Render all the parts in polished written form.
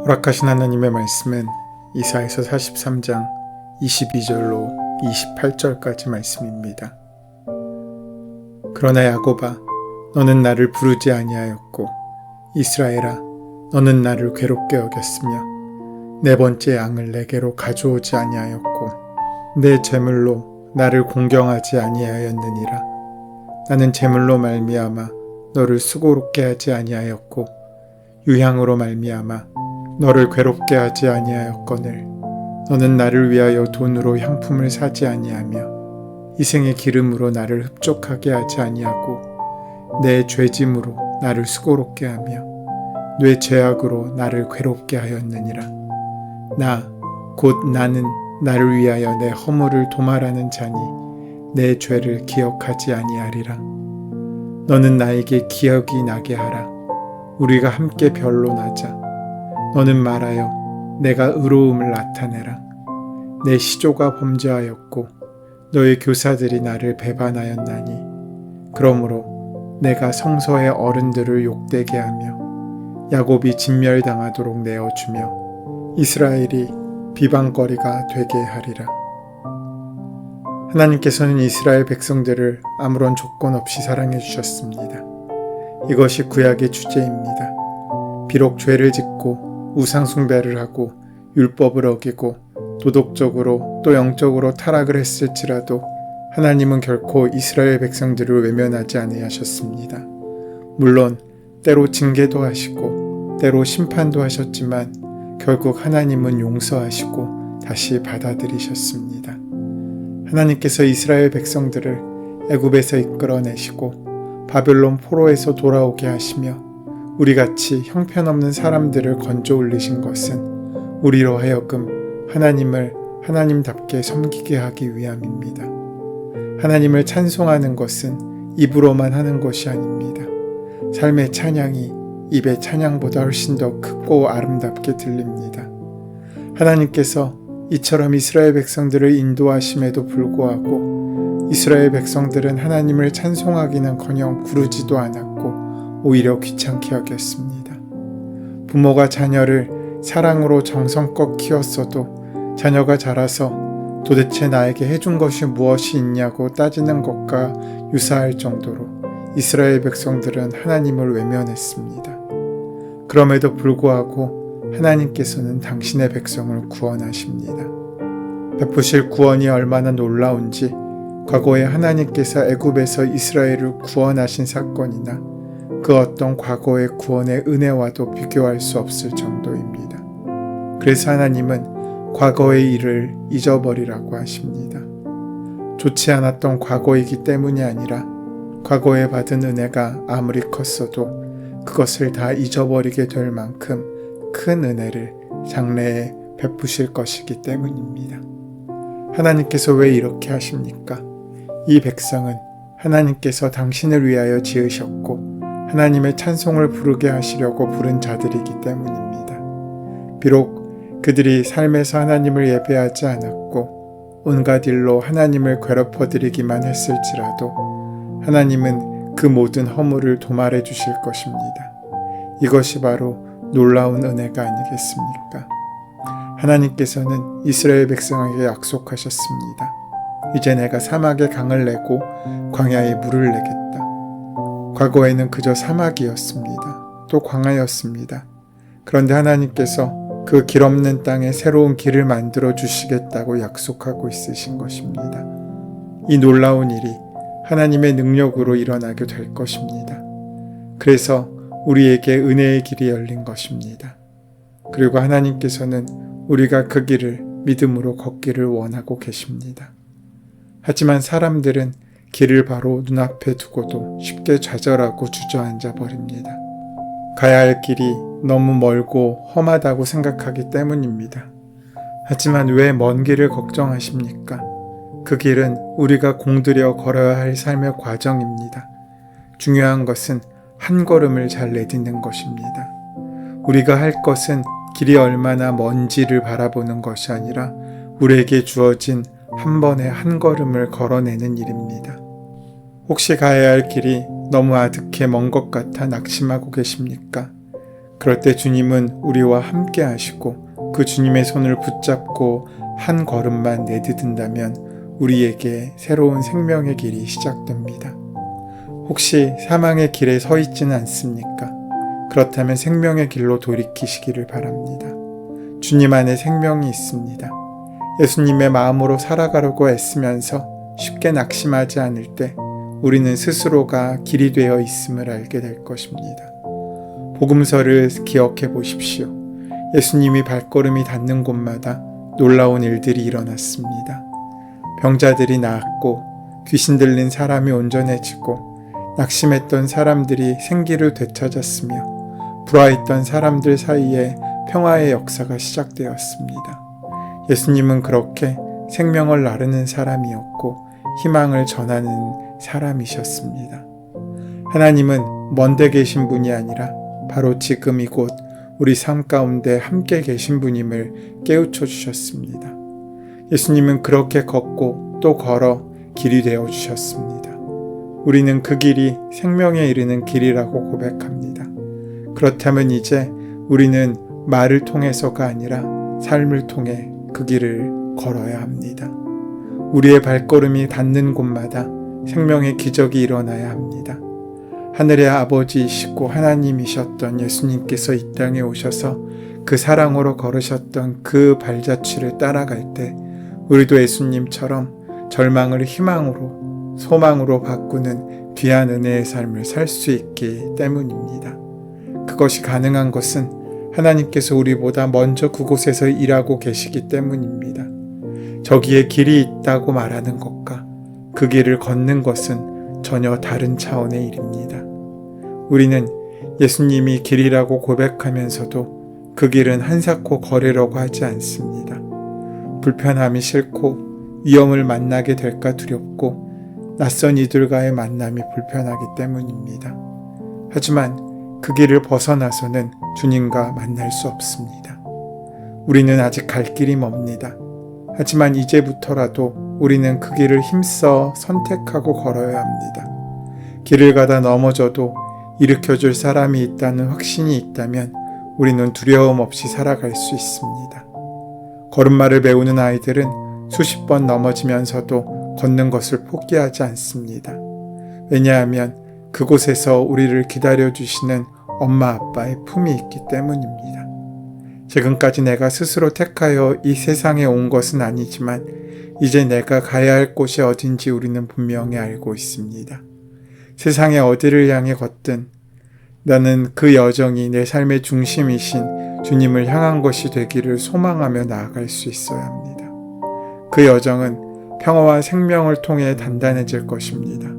허락하신 하나님의 말씀은 이사야서 43장 22절로 28절까지 말씀입니다. 그러나 야곱아, 너는 나를 부르지 아니하였고 이스라엘아, 너는 나를 괴롭게 여겼으며 네 번째 양을 내게로 가져오지 아니하였고 내 제물로 나를 공경하지 아니하였느니라. 나는 제물로 말미암아 너를 수고롭게 하지 아니하였고 유향으로 말미암아 너를 괴롭게 하지 아니하였거늘 너는 나를 위하여 돈으로 향품을 사지 아니하며 희생의 기름으로 나를 흡족하게 하지 아니하고 내 죄짐으로 나를 수고롭게 하며 뇌 죄악으로 나를 괴롭게 하였느니라. 곧 나는 나를 위하여 내 허물을 도말하는 자니 내 죄를 기억하지 아니하리라. 너는 나에게 기억이 나게 하라. 우리가 함께 변론하자. 너는 말하여 내가 의로움을 나타내라. 내 시조가 범죄하였고 너의 교사들이 나를 배반하였나니 그러므로 내가 성소의 어른들을 욕되게 하며 야곱이 진멸당하도록 내어주며 이스라엘이 비방거리가 되게 하리라. 하나님께서는 이스라엘 백성들을 아무런 조건 없이 사랑해 주셨습니다. 이것이 구약의 주제입니다. 비록 죄를 짓고 우상숭배를 하고 율법을 어기고 도덕적으로 또 영적으로 타락을 했을지라도 하나님은 결코 이스라엘 백성들을 외면하지 아니하셨습니다. 물론 때로 징계도 하시고 때로 심판도 하셨지만 결국 하나님은 용서하시고 다시 받아들이셨습니다. 하나님께서 이스라엘 백성들을 애굽에서 이끌어내시고 바벨론 포로에서 돌아오게 하시며 우리같이 형편없는 사람들을 건져 올리신 것은 우리로 하여금 하나님을 하나님답게 섬기게 하기 위함입니다. 하나님을 찬송하는 것은 입으로만 하는 것이 아닙니다. 삶의 찬양이 입의 찬양보다 훨씬 더 크고 아름답게 들립니다. 하나님께서 이처럼 이스라엘 백성들을 인도하심에도 불구하고 이스라엘 백성들은 하나님을 찬송하기는커녕 부르지도 않았고 오히려 귀찮게 여겼습니다. 부모가 자녀를 사랑으로 정성껏 키웠어도 자녀가 자라서 도대체 나에게 해준 것이 무엇이 있냐고 따지는 것과 유사할 정도로 이스라엘 백성들은 하나님을 외면했습니다. 그럼에도 불구하고 하나님께서는 당신의 백성을 구원하십니다. 베푸실 구원이 얼마나 놀라운지 과거에 하나님께서 애굽에서 이스라엘을 구원하신 사건이나 그 어떤 과거의 구원의 은혜와도 비교할 수 없을 정도입니다. 그래서 하나님은 과거의 일을 잊어버리라고 하십니다. 좋지 않았던 과거이기 때문이 아니라 과거에 받은 은혜가 아무리 컸어도 그것을 다 잊어버리게 될 만큼 큰 은혜를 장래에 베푸실 것이기 때문입니다. 하나님께서 왜 이렇게 하십니까? 이 백성은 하나님께서 당신을 위하여 지으셨고 하나님의 찬송을 부르게 하시려고 부른 자들이기 때문입니다. 비록 그들이 삶에서 하나님을 예배하지 않았고 온갖 일로 하나님을 괴롭혀드리기만 했을지라도 하나님은 그 모든 허물을 도말해 주실 것입니다. 이것이 바로 놀라운 은혜가 아니겠습니까? 하나님께서는 이스라엘 백성에게 약속하셨습니다. 이제 내가 사막에 강을 내고 광야에 물을 내겠다. 과거에는 그저 사막이었습니다. 또 광야였습니다. 그런데 하나님께서 그 길 없는 땅에 새로운 길을 만들어 주시겠다고 약속하고 있으신 것입니다. 이 놀라운 일이 하나님의 능력으로 일어나게 될 것입니다. 그래서 우리에게 은혜의 길이 열린 것입니다. 그리고 하나님께서는 우리가 그 길을 믿음으로 걷기를 원하고 계십니다. 하지만 사람들은 길을 바로 눈앞에 두고도 쉽게 좌절하고 주저앉아 버립니다. 가야 할 길이 너무 멀고 험하다고 생각하기 때문입니다. 하지만 왜 먼 길을 걱정하십니까? 그 길은 우리가 공들여 걸어야 할 삶의 과정입니다. 중요한 것은 한 걸음을 잘 내딛는 것입니다. 우리가 할 것은 길이 얼마나 먼지를 바라보는 것이 아니라 우리에게 주어진 한 번에 한 걸음을 걸어내는 일입니다. 혹시 가야 할 길이 너무 아득해 먼 것 같아 낙심하고 계십니까? 그럴 때 주님은 우리와 함께 하시고 그 주님의 손을 붙잡고 한 걸음만 내디딘다면 우리에게 새로운 생명의 길이 시작됩니다. 혹시 사망의 길에 서 있지는 않습니까? 그렇다면 생명의 길로 돌이키시기를 바랍니다. 주님 안에 생명이 있습니다. 예수님의 마음으로 살아가려고 애쓰면서 쉽게 낙심하지 않을 때 우리는 스스로가 길이 되어 있음을 알게 될 것입니다. 복음서를 기억해 보십시오. 예수님이 발걸음이 닿는 곳마다 놀라운 일들이 일어났습니다. 병자들이 나았고 귀신 들린 사람이 온전해지고 낙심했던 사람들이 생기를 되찾았으며 불화했던 사람들 사이에 평화의 역사가 시작되었습니다. 예수님은 그렇게 생명을 나르는 사람이었고 희망을 전하는 사람이셨습니다. 하나님은 먼데 계신 분이 아니라 바로 지금 이곳 우리 삶 가운데 함께 계신 분임을 깨우쳐 주셨습니다. 예수님은 그렇게 걷고 또 걸어 길이 되어 주셨습니다. 우리는 그 길이 생명에 이르는 길이라고 고백합니다. 그렇다면 이제 우리는 말을 통해서가 아니라 삶을 통해 그 길을 걸어야 합니다. 우리의 발걸음이 닿는 곳마다 생명의 기적이 일어나야 합니다. 하늘의 아버지이시고 하나님이셨던 예수님께서 이 땅에 오셔서 그 사랑으로 걸으셨던 그 발자취를 따라갈 때 우리도 예수님처럼 절망을 희망으로 소망으로 바꾸는 귀한 은혜의 삶을 살 수 있기 때문입니다. 그것이 가능한 것은 하나님께서 우리보다 먼저 그곳에서 일하고 계시기 때문입니다. 저기에 길이 있다고 말하는 것과 그 길을 걷는 것은 전혀 다른 차원의 일입니다. 우리는 예수님이 길이라고 고백하면서도 그 길은 한사코 걸으려고 하지 않습니다. 불편함이 싫고 위험을 만나게 될까 두렵고 낯선 이들과의 만남이 불편하기 때문입니다. 하지만 그 길을 벗어나서는 주님과 만날 수 없습니다. 우리는 아직 갈 길이 멉니다. 하지만 이제부터라도 우리는 그 길을 힘써 선택하고 걸어야 합니다. 길을 가다 넘어져도 일으켜줄 사람이 있다는 확신이 있다면 우리는 두려움 없이 살아갈 수 있습니다. 걸음마를 배우는 아이들은 수십 번 넘어지면서도 걷는 것을 포기하지 않습니다. 왜냐하면 그곳에서 우리를 기다려주시는 엄마 아빠의 품이 있기 때문입니다. 지금까지 내가 스스로 택하여 이 세상에 온 것은 아니지만 이제 내가 가야 할 곳이 어딘지 우리는 분명히 알고 있습니다. 세상의 어디를 향해 걷든 나는 그 여정이 내 삶의 중심이신 주님을 향한 것이 되기를 소망하며 나아갈 수 있어야 합니다. 그 여정은 평화와 생명을 통해 단단해질 것입니다.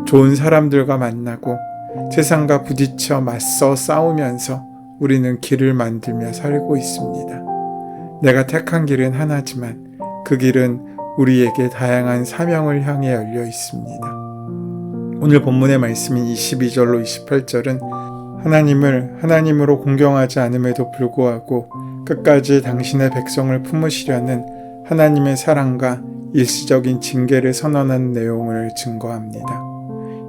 좋은 사람들과 만나고 세상과 부딪혀 맞서 싸우면서 우리는 길을 만들며 살고 있습니다. 내가 택한 길은 하나지만 그 길은 우리에게 다양한 사명을 향해 열려 있습니다. 오늘 본문의 말씀인 22절로 28절은 하나님을 하나님으로 공경하지 않음에도 불구하고 끝까지 당신의 백성을 품으시려는 하나님의 사랑과 일시적인 징계를 선언하는 내용을 증거합니다.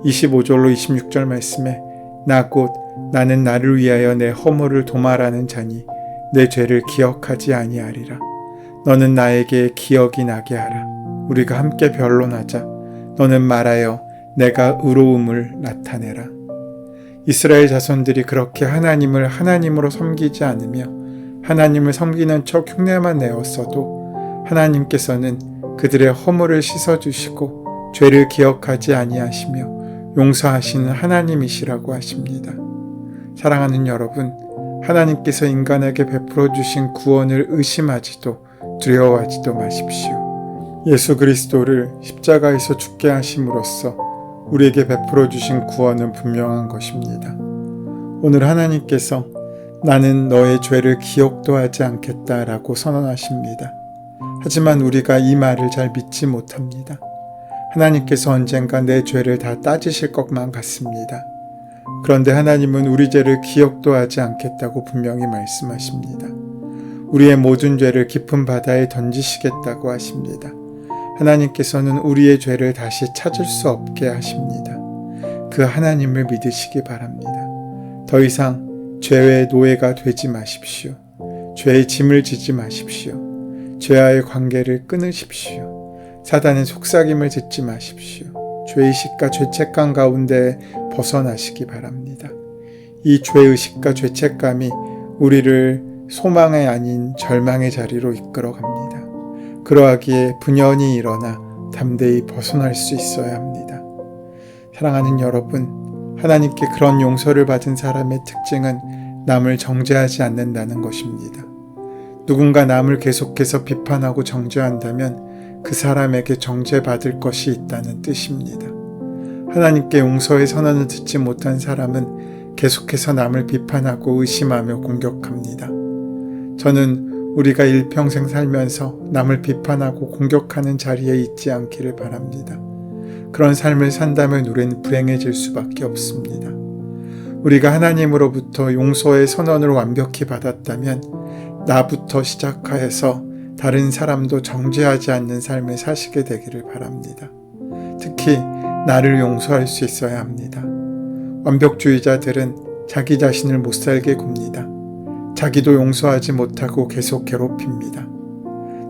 25절로 26절 말씀에 나 곧 나는 나를 위하여 내 허물을 도말하는 자니 내 죄를 기억하지 아니하리라. 너는 나에게 기억이 나게 하라. 우리가 함께 변론하자. 너는 말하여 내가 의로움을 나타내라. 이스라엘 자손들이 그렇게 하나님을 하나님으로 섬기지 않으며 하나님을 섬기는 척 흉내만 내었어도 하나님께서는 그들의 허물을 씻어주시고 죄를 기억하지 아니하시며 용서하시는 하나님이시라고 하십니다. 사랑하는 여러분, 하나님께서 인간에게 베풀어 주신 구원을 의심하지도 두려워하지도 마십시오. 예수 그리스도를 십자가에서 죽게 하심으로써 우리에게 베풀어 주신 구원은 분명한 것입니다. 오늘 하나님께서 나는 너의 죄를 기억도 하지 않겠다라고 선언하십니다. 하지만 우리가 이 말을 잘 믿지 못합니다. 하나님께서 언젠가 내 죄를 다 따지실 것만 같습니다. 그런데 하나님은 우리 죄를 기억도 하지 않겠다고 분명히 말씀하십니다. 우리의 모든 죄를 깊은 바다에 던지시겠다고 하십니다. 하나님께서는 우리의 죄를 다시 찾을 수 없게 하십니다. 그 하나님을 믿으시기 바랍니다. 더 이상 죄의 노예가 되지 마십시오. 죄의 짐을 지지 마십시오. 죄와의 관계를 끊으십시오. 사단의 속삭임을 듣지 마십시오. 죄의식과 죄책감 가운데 벗어나시기 바랍니다. 이 죄의식과 죄책감이 우리를 소망이 아닌 절망의 자리로 이끌어갑니다. 그러하기에 분연히 일어나 담대히 벗어날 수 있어야 합니다. 사랑하는 여러분, 하나님께 그런 용서를 받은 사람의 특징은 남을 정죄하지 않는다는 것입니다. 누군가 남을 계속해서 비판하고 정죄한다면 그 사람에게 정죄받을 것이 있다는 뜻입니다. 하나님께 용서의 선언을 듣지 못한 사람은 계속해서 남을 비판하고 의심하며 공격합니다. 저는 우리가 일평생 살면서 남을 비판하고 공격하는 자리에 있지 않기를 바랍니다. 그런 삶을 산다면 우리는 불행해질 수밖에 없습니다. 우리가 하나님으로부터 용서의 선언을 완벽히 받았다면 나부터 시작하여서 다른 사람도 정죄하지 않는 삶을 사시게 되기를 바랍니다. 특히 나를 용서할 수 있어야 합니다. 완벽주의자들은 자기 자신을 못 살게 굽니다. 자기도 용서하지 못하고 계속 괴롭힙니다.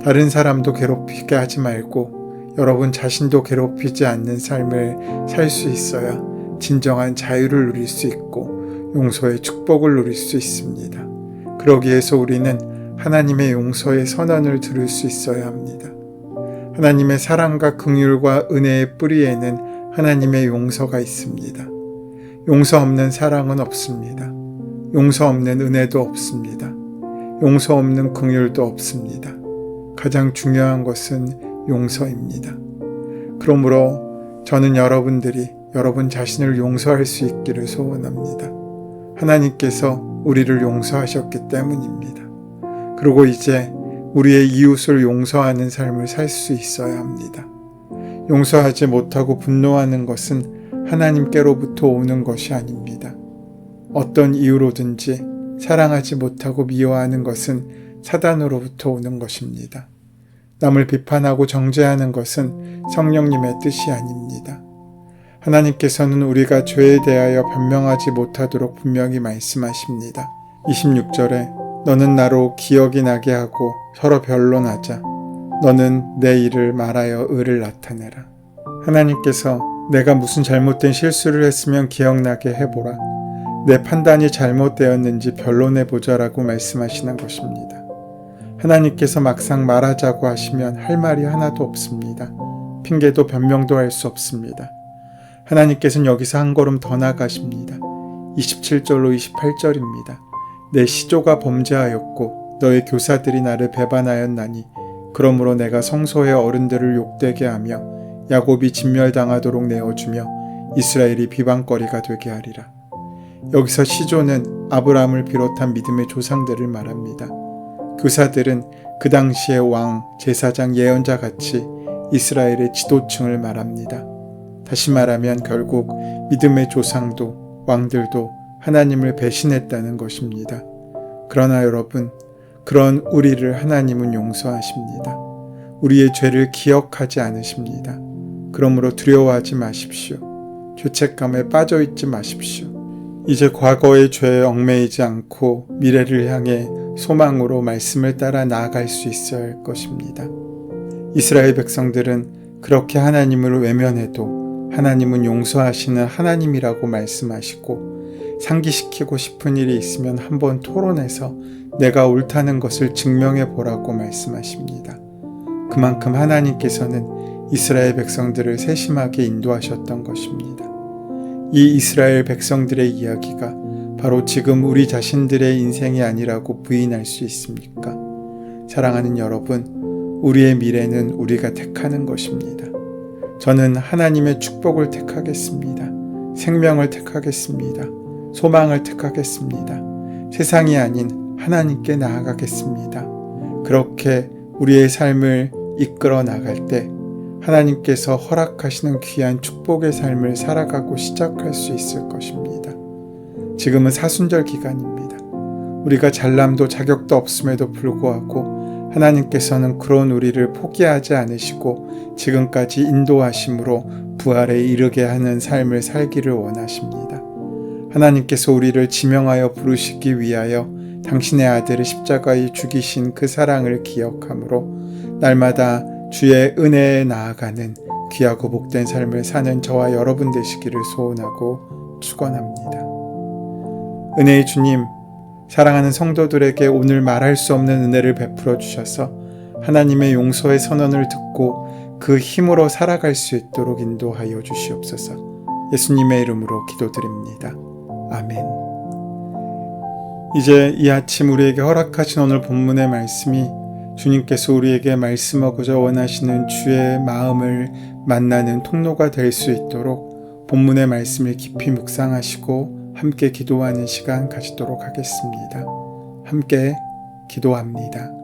다른 사람도 괴롭히게 하지 말고 여러분 자신도 괴롭히지 않는 삶을 살 수 있어야 진정한 자유를 누릴 수 있고 용서의 축복을 누릴 수 있습니다. 그러기 위해서 우리는 하나님의 용서의 선언을 들을 수 있어야 합니다. 하나님의 사랑과 긍휼과 은혜의 뿌리에는 하나님의 용서가 있습니다. 용서 없는 사랑은 없습니다. 용서 없는 은혜도 없습니다. 용서 없는 긍휼도 없습니다. 가장 중요한 것은 용서입니다. 그러므로 저는 여러분들이 여러분 자신을 용서할 수 있기를 소원합니다. 하나님께서 우리를 용서하셨기 때문입니다. 그리고 이제 우리의 이웃을 용서하는 삶을 살 수 있어야 합니다. 용서하지 못하고 분노하는 것은 하나님께로부터 오는 것이 아닙니다. 어떤 이유로든지 사랑하지 못하고 미워하는 것은 사단으로부터 오는 것입니다. 남을 비판하고 정죄하는 것은 성령님의 뜻이 아닙니다. 하나님께서는 우리가 죄에 대하여 변명하지 못하도록 분명히 말씀하십니다. 26절에 너는 나로 기억이 나게 하고 서로 변론하자. 너는 내 일을 말하여 의를 나타내라. 하나님께서 내가 무슨 잘못된 실수를 했으면 기억나게 해보라. 내 판단이 잘못되었는지 변론해보자라고 말씀하시는 것입니다. 하나님께서 막상 말하자고 하시면 할 말이 하나도 없습니다. 핑계도 변명도 할 수 없습니다. 하나님께서는 여기서 한 걸음 더 나가십니다. 27절로 28절입니다. 내 시조가 범죄하였고 너의 교사들이 나를 배반하였나니 그러므로 내가 성소의 어른들을 욕되게 하며 야곱이 진멸당하도록 내어주며 이스라엘이 비방거리가 되게 하리라. 여기서 시조는 아브라함을 비롯한 믿음의 조상들을 말합니다. 교사들은 그 당시의 왕, 제사장, 예언자 같이 이스라엘의 지도층을 말합니다. 다시 말하면 결국 믿음의 조상도 왕들도 하나님을 배신했다는 것입니다. 그러나 여러분, 그런 우리를 하나님은 용서하십니다. 우리의 죄를 기억하지 않으십니다. 그러므로 두려워하지 마십시오. 죄책감에 빠져있지 마십시오. 이제 과거의 죄에 얽매이지 않고 미래를 향해 소망으로 말씀을 따라 나아갈 수 있어야 할 것입니다. 이스라엘 백성들은 그렇게 하나님을 외면해도 하나님은 용서하시는 하나님이라고 말씀하시고 상기시키고 싶은 일이 있으면 한번 토론해서 내가 옳다는 것을 증명해 보라고 말씀하십니다. 그만큼 하나님께서는 이스라엘 백성들을 세심하게 인도하셨던 것입니다. 이 이스라엘 백성들의 이야기가 바로 지금 우리 자신들의 인생이 아니라고 부인할 수 있습니까? 사랑하는 여러분, 우리의 미래는 우리가 택하는 것입니다. 저는 하나님의 축복을 택하겠습니다. 생명을 택하겠습니다. 소망을 택하겠습니다. 세상이 아닌 하나님께 나아가겠습니다. 그렇게 우리의 삶을 이끌어 나갈 때 하나님께서 허락하시는 귀한 축복의 삶을 살아가고 시작할 수 있을 것입니다. 지금은 사순절 기간입니다. 우리가 잘남도 자격도 없음에도 불구하고 하나님께서는 그런 우리를 포기하지 않으시고 지금까지 인도하심으로 부활에 이르게 하는 삶을 살기를 원하십니다. 하나님께서 우리를 지명하여 부르시기 위하여 당신의 아들을 십자가에 죽이신 그 사랑을 기억함으로 날마다 주의 은혜에 나아가는 귀하고 복된 삶을 사는 저와 여러분 되시기를 소원하고 축원합니다. 은혜의 주님, 사랑하는 성도들에게 오늘 말할 수 없는 은혜를 베풀어 주셔서 하나님의 용서의 선언을 듣고 그 힘으로 살아갈 수 있도록 인도하여 주시옵소서. 예수님의 이름으로 기도드립니다. 아멘. 이제 이 아침 우리에게 허락하신 오늘 본문의 말씀이 주님께서 우리에게 말씀하고자 원하시는 주의 마음을 만나는 통로가 될 수 있도록 본문의 말씀을 깊이 묵상하시고 함께 기도하는 시간 가지도록 하겠습니다. 함께 기도합니다.